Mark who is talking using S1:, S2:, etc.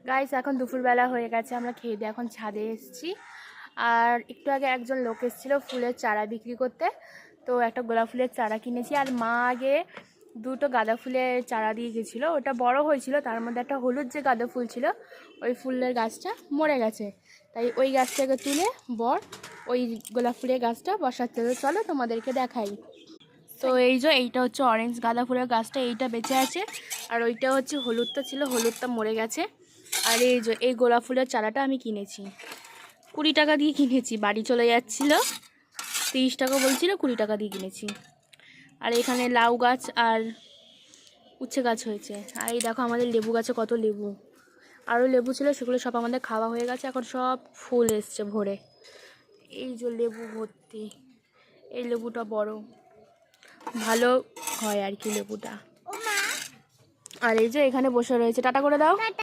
S1: Guys এখন দুপুরবেলা হয়ে গেছে, আমরা খেয়ে দিয়ে এখন ছাদে এসেছি। আর একটু আগে একজন লোক এসেছিল ফুলের চারা বিক্রি করতে, তো একটা গোলাপ ফুলের চারা কিনেছি। আর মা আগে দুটো গাঁদা ফুলের চারা দিয়ে গেছিলো, ওটা বড় হয়েছিল, তার মধ্যে একটা হলুদ যে গাঁদা ফুল ছিল ওই ফুলের গাছটা মরে গেছে, তাই ওই গাছটাকে তুলে বর ওই গোলাপ ফুলের গাছটা বসাচ্ছে। চলো তোমাদেরকে দেখাই। তো এই যে এইটা হচ্ছে অরেঞ্জ গাঁদা ফুলের গাছটা, এইটা বেঁচে আছে। আর ওইটা হচ্ছে হলুদটা ছিল, হলুদটা মরে গেছে। আর এই যে এই গোলাপ ফুলের চারাটা আমি কিনেছি 20 টাকা দিয়ে কিনেছি, বাড়ি চলে যাচ্ছিল 30 টাকা বলছিল, 20 টাকা দিয়ে কিনেছি। আর এখানে লাউ গাছ আর উচ্ছে গাছ হয়েছে। আর এই দেখো আমাদের লেবু গাছে কত লেবু, আরও লেবু ছিল, সেগুলো সব আমাদের খাওয়া হয়ে গেছে, এখন সব ফুল এসছে ভরে। এই যে লেবু ভর্তি, এই লেবুটা বড় ভালো হয় আর কি লেবুটা। আর এই যে এখানে বসে রয়েছে, টাটা করে দাও।